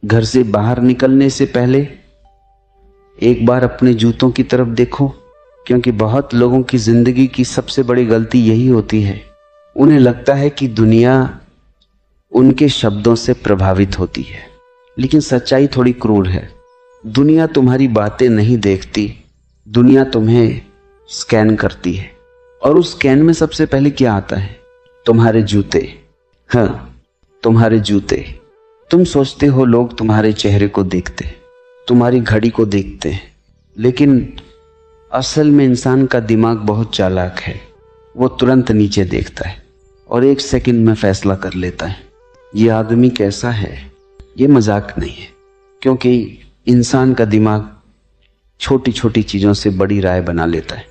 घर से बाहर निकलने से पहले एक बार अपने जूतों की तरफ देखो, क्योंकि बहुत लोगों की जिंदगी की सबसे बड़ी गलती यही होती है। उन्हें लगता है कि दुनिया उनके शब्दों से प्रभावित होती है, लेकिन सच्चाई थोड़ी क्रूर है। दुनिया तुम्हारी बातें नहीं देखती, दुनिया तुम्हें स्कैन करती है। और उस स्कैन में सबसे पहले क्या आता है? तुम्हारे जूते। हाँ, तुम्हारे जूते। तुम सोचते हो लोग तुम्हारे चेहरे को देखते, तुम्हारी घड़ी को देखते हैं, लेकिन असल में इंसान का दिमाग बहुत चालाक है। वो तुरंत नीचे देखता है और 1 सेकंड में फैसला कर लेता है ये आदमी कैसा है। ये मजाक नहीं है, क्योंकि इंसान का दिमाग छोटी छोटी चीजों से बड़ी राय बना लेता है।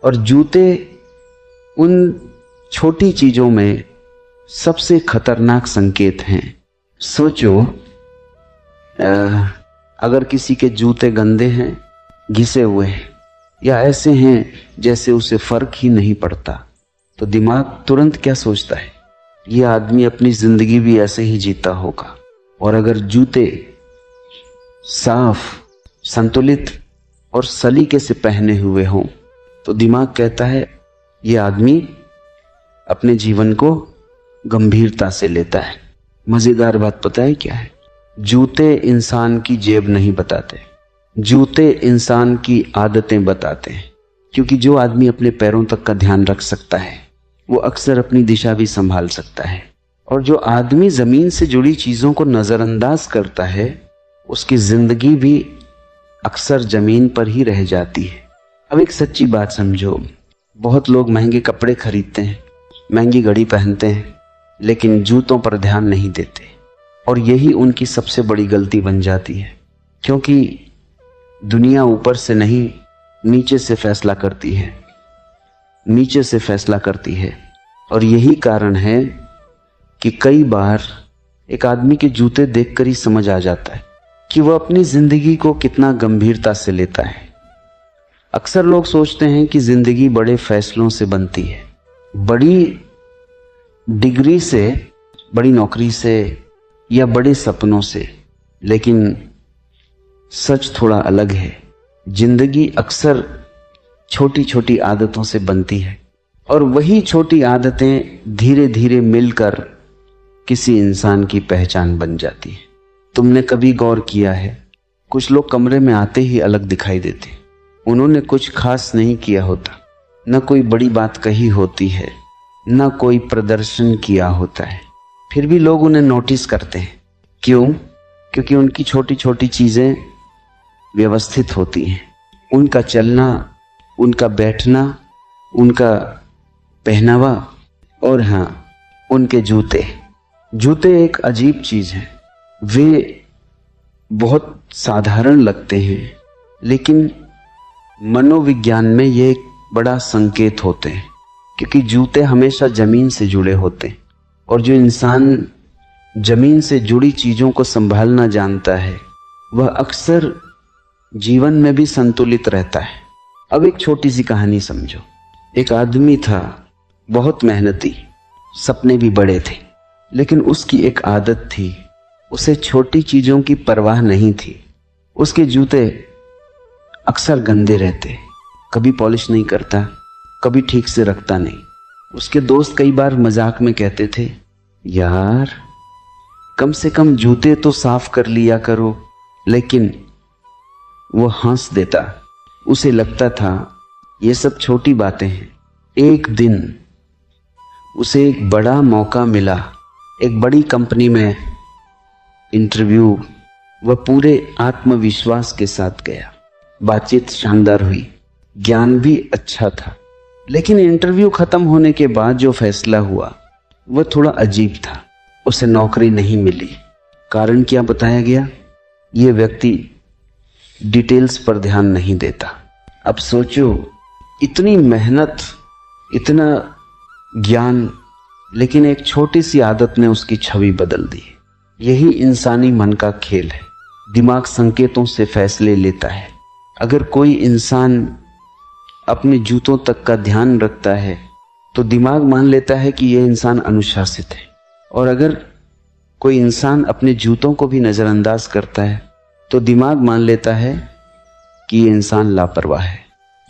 और जूते उन छोटी चीजों में सबसे खतरनाक संकेत हैं। सोचो, अगर किसी के जूते गंदे हैं, घिसे हुए हैं, या ऐसे हैं जैसे उसे फर्क ही नहीं पड़ता, तो दिमाग तुरंत क्या सोचता है? यह आदमी अपनी जिंदगी भी ऐसे ही जीता होगा। और अगर जूते साफ, संतुलित और सलीके से पहने हुए हों, तो दिमाग कहता है यह आदमी अपने जीवन को गंभीरता से लेता है। मजेदार बात पता है क्या है? जूते इंसान की जेब नहीं बताते, जूते इंसान की आदतें बताते हैं। क्योंकि जो आदमी अपने पैरों तक का ध्यान रख सकता है, वो अक्सर अपनी दिशा भी संभाल सकता है। और जो आदमी जमीन से जुड़ी चीजों को नजरअंदाज करता है, उसकी जिंदगी भी अक्सर जमीन पर ही रह जाती है। अब एक सच्ची बात समझो, बहुत लोग महंगे कपड़े खरीदते हैं, महंगी घड़ी पहनते हैं, लेकिन जूतों पर ध्यान नहीं देते। और यही उनकी सबसे बड़ी गलती बन जाती है, क्योंकि दुनिया ऊपर से नहीं, नीचे से फैसला करती है, नीचे से फैसला करती है। और यही कारण है कि कई बार एक आदमी के जूते देखकर ही समझ आ जाता है कि वह अपनी जिंदगी को कितना गंभीरता से लेता है। अक्सर लोग सोचते हैं कि जिंदगी बड़े फैसलों से बनती है, बड़ी डिग्री से, बड़ी नौकरी से, या बड़े सपनों से। लेकिन सच थोड़ा अलग है। जिंदगी अक्सर छोटी छोटी आदतों से बनती है, और वही छोटी आदतें धीरे धीरे मिलकर किसी इंसान की पहचान बन जाती है। तुमने कभी गौर किया है, कुछ लोग कमरे में आते ही अलग दिखाई देते। उन्होंने कुछ खास नहीं किया होता, न कोई बड़ी बात कही होती है, न कोई प्रदर्शन किया होता है, फिर भी लोग उन्हें नोटिस करते हैं। क्यों? क्योंकि उनकी छोटी छोटी चीजें व्यवस्थित होती हैं। उनका चलना, उनका बैठना, उनका पहनावा, और हाँ, उनके जूते। जूते एक अजीब चीज है। वे बहुत साधारण लगते हैं, लेकिन मनोविज्ञान में ये एक बड़ा संकेत होते हैं, क्योंकि जूते हमेशा जमीन से जुड़े होते हैं। और जो इंसान जमीन से जुड़ी चीजों को संभालना जानता है, वह अक्सर जीवन में भी संतुलित रहता है। अब एक छोटी सी कहानी समझो। एक आदमी था, बहुत मेहनती, सपने भी बड़े थे, लेकिन उसकी एक आदत थी, उसे छोटी चीजों की परवाह नहीं थी। उसके जूते अक्सर गंदे रहते, कभी पॉलिश नहीं करता, कभी ठीक से रखता नहीं। उसके दोस्त कई बार मजाक में कहते थे, यार कम से कम जूते तो साफ कर लिया करो, लेकिन वो हंस देता। उसे लगता था ये सब छोटी बातें हैं। एक दिन उसे एक बड़ा मौका मिला, एक बड़ी कंपनी में इंटरव्यू। वह पूरे आत्मविश्वास के साथ गया, बातचीत शानदार हुई, ज्ञान भी अच्छा था। लेकिन इंटरव्यू खत्म होने के बाद जो फैसला हुआ वह थोड़ा अजीब था। उसे नौकरी नहीं मिली। कारण क्या बताया गया? यह व्यक्ति डिटेल्स पर ध्यान नहीं देता। अब सोचो, इतनी मेहनत, इतना ज्ञान, लेकिन एक छोटी सी आदत ने उसकी छवि बदल दी। यही इंसानी मन का खेल है। दिमाग संकेतों से फैसले लेता है। अगर कोई इंसान अपने जूतों तक का ध्यान रखता है, तो दिमाग मान लेता है कि यह इंसान अनुशासित है। और अगर कोई इंसान अपने जूतों को भी नजरअंदाज करता है तो दिमाग मान लेता है कि ये इंसान लापरवाह है।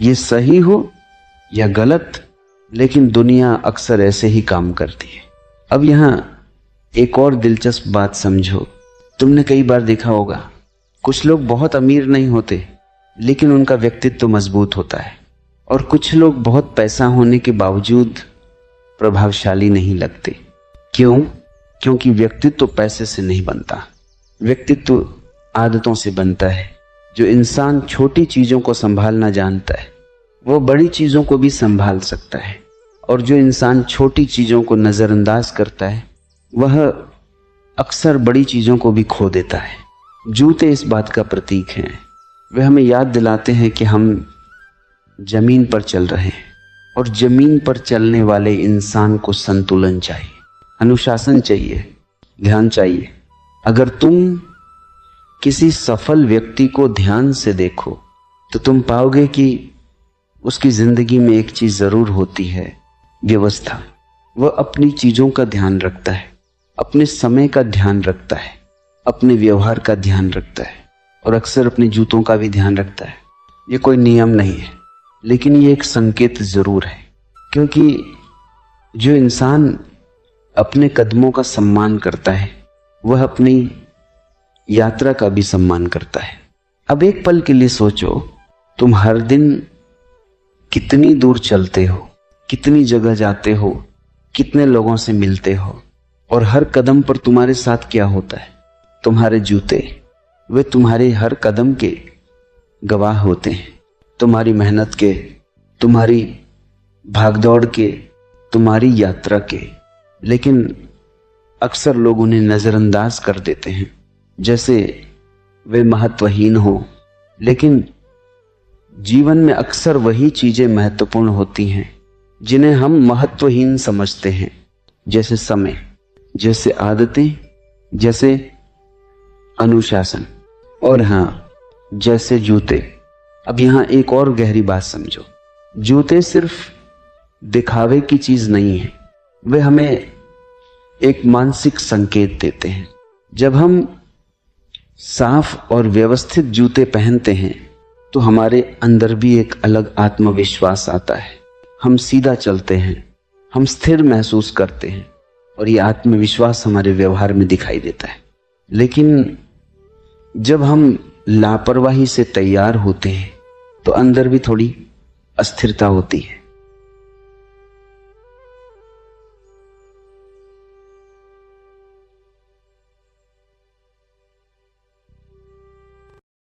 ये सही हो या गलत, लेकिन दुनिया अक्सर ऐसे ही काम करती है। अब यहां एक और दिलचस्प बात समझो। तुमने कई बार देखा होगा, कुछ लोग बहुत अमीर नहीं होते लेकिन उनका व्यक्तित्व मजबूत होता है, और कुछ लोग बहुत पैसा होने के बावजूद प्रभावशाली नहीं लगते। क्यों? क्योंकि व्यक्तित्व पैसे से नहीं बनता, व्यक्तित्व आदतों से बनता है। जो इंसान छोटी चीजों को संभालना जानता है वो बड़ी चीजों को भी संभाल सकता है, और जो इंसान छोटी चीजों को नजरअंदाज करता है वह अक्सर बड़ी चीजों को भी खो देता है। जूते इस बात का प्रतीक हैं। वे हमें याद दिलाते हैं कि हम जमीन पर चल रहे हैं, और जमीन पर चलने वाले इंसान को संतुलन चाहिए, अनुशासन चाहिए, ध्यान चाहिए। अगर तुम किसी सफल व्यक्ति को ध्यान से देखो तो तुम पाओगे कि उसकी जिंदगी में एक चीज जरूर होती है, व्यवस्था। वह अपनी चीजों का ध्यान रखता है, अपने समय का ध्यान रखता है, अपने व्यवहार का ध्यान रखता है, और अक्सर अपने जूतों का भी ध्यान रखता है। ये कोई नियम नहीं है, लेकिन ये एक संकेत जरूर है, क्योंकि जो इंसान अपने कदमों का सम्मान करता है वह अपनी यात्रा का भी सम्मान करता है। अब एक पल के लिए सोचो, तुम हर दिन कितनी दूर चलते हो, कितनी जगह जाते हो, कितने लोगों से मिलते हो, और हर कदम पर तुम्हारे साथ क्या होता है? तुम्हारे जूते, वे तुम्हारे हर कदम के गवाह होते हैं, तुम्हारी मेहनत के, तुम्हारी भागदौड़ के, तुम्हारी यात्रा के। लेकिन अक्सर लोग उन्हें नजरअंदाज कर देते हैं जैसे वे महत्वहीन हो। लेकिन जीवन में अक्सर वही चीजें महत्वपूर्ण होती हैं जिन्हें हम महत्वहीन समझते हैं, जैसे समय, जैसे आदतें, जैसे अनुशासन, और हाँ, जैसे जूते। अब यहां एक और गहरी बात समझो। जूते सिर्फ दिखावे की चीज नहीं है, वे हमें एक मानसिक संकेत देते हैं। जब हम साफ और व्यवस्थित जूते पहनते हैं तो हमारे अंदर भी एक अलग आत्मविश्वास आता है। हम सीधा चलते हैं, हम स्थिर महसूस करते हैं, और ये आत्मविश्वास हमारे व्यवहार में दिखाई देता है। लेकिन जब हम लापरवाही से तैयार होते हैं तो अंदर भी थोड़ी अस्थिरता होती है।